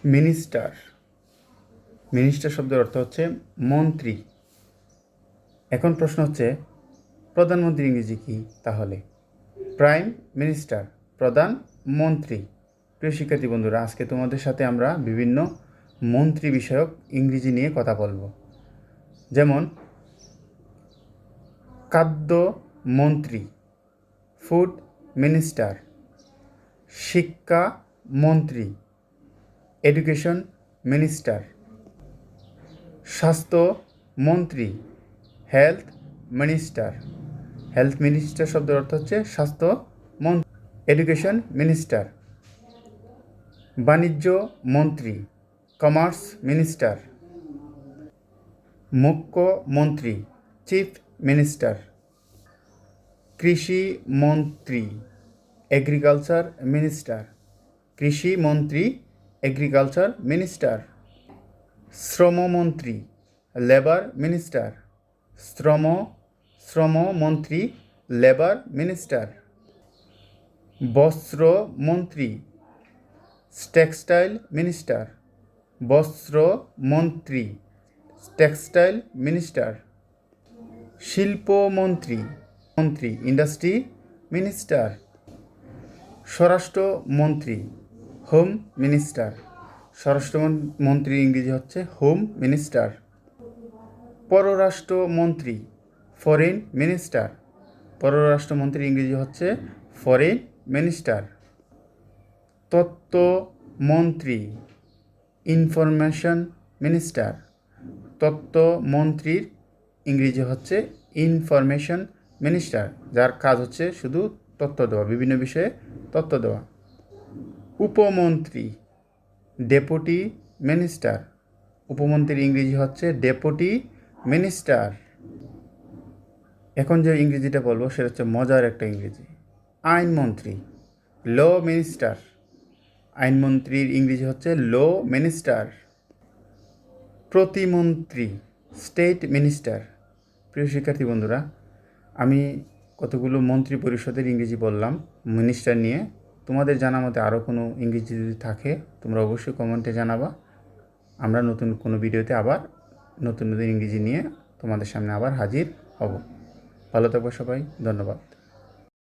Minister. Minister শব্দের অর্থ হচ্ছে মন্ত্রী। এখন প্রশ্ন হচ্ছে প্রধানমন্ত্রী ইংরেজি কী তাহলে? প্রাইম মিনিস্টার, প্রধানমন্ত্রী। প্রিয় শিক্ষার্থী বন্ধুরা, আজকে তোমাদের সাথে আমরা বিভিন্ন মন্ত্রী বিষয়ক ইংরেজি নিয়ে কথা বলবো। যেমন খাদ্য মন্ত্রী, ফুড মিনিস্টার, শিক্ষা মন্ত্রী, এডুকেশন মিনিস্টার, স্বাস্থ্য মন্ত্রী, হেলথ মিনিস্টার। হেলথ মিনিস্টার শব্দের অর্থ হচ্ছে স্বাস্থ্য মন্ত্রী। Education minister. বাণিজ্য মন্ত্রী, কমার্স মিনিস্টার। মুখ্যমন্ত্রী, চিফ মিনিস্টার। কৃষি মন্ত্রী, এগ্রিকালচার মিনিস্টার। কৃষি মন্ত্রী, এগ্রিকালচার মিনিস্টার। শ্রমমন্ত্রী, লেবার মিনিস্টার। শ্রমমন্ত্রী, লেবার মিনিস্টার। বস্ত্রমন্ত্রী, টেক্সটাইল মিনিস্টার। বস্ত্রমন্ত্রী, টেক্সটাইল মিনিস্টার। শিল্পমন্ত্রী, ইন্ডাস্ট্রি মিনিস্টার। স্বরাষ্ট্রমন্ত্রী, হোম মিনিস্টার। স্বরাষ্ট্রমন্ত্রীর ইংরেজি হচ্ছে হোম মিনিস্টার। পররাষ্ট্রমন্ত্রী, ফরেন মিনিস্টার। পররাষ্ট্রমন্ত্রীর ইংরেজি হচ্ছে ফরেন মিনিস্টার। তথ্যমন্ত্রী, ইনফরমেশন মিনিস্টার। তথ্যমন্ত্রীর ইংরেজি হচ্ছে ইনফরমেশন মিনিস্টার, যার কাজ হচ্ছে শুধু তথ্য দেওয়া, বিভিন্ন বিষয়ে তথ্য দেওয়া। উপমন্ত্রী, ডেপুটি মিনিস্টার। উপমন্ত্রীর ইংরেজি হচ্ছে ডেপুটি মিনিস্টার। এখন যে ইংরেজিটা বলবো সেটা হচ্ছে মজার একটা ইংরেজি। আইনমন্ত্রী, ল মিনিস্টার। আইনমন্ত্রীর ইংরেজি হচ্ছে ল মিনিস্টার। প্রতিমন্ত্রী, স্টেট মিনিস্টার। প্রিয় শিক্ষার্থী বন্ধুরা, আমি কতগুলো মন্ত্রী পরিষদের ইংরেজি বললাম মিনিস্টার নিয়ে। তোমাদের জানা মতে আরও কোনো ইংরেজি যদি থাকে তোমরা অবশ্যই কমেন্টে জানাবা। আমরা নতুন কোনো ভিডিওতে আবার নতুন নতুন ইংরেজি নিয়ে তোমাদের সামনে আবার হাজির হব। ভালো থাকবো সবাই, ধন্যবাদ।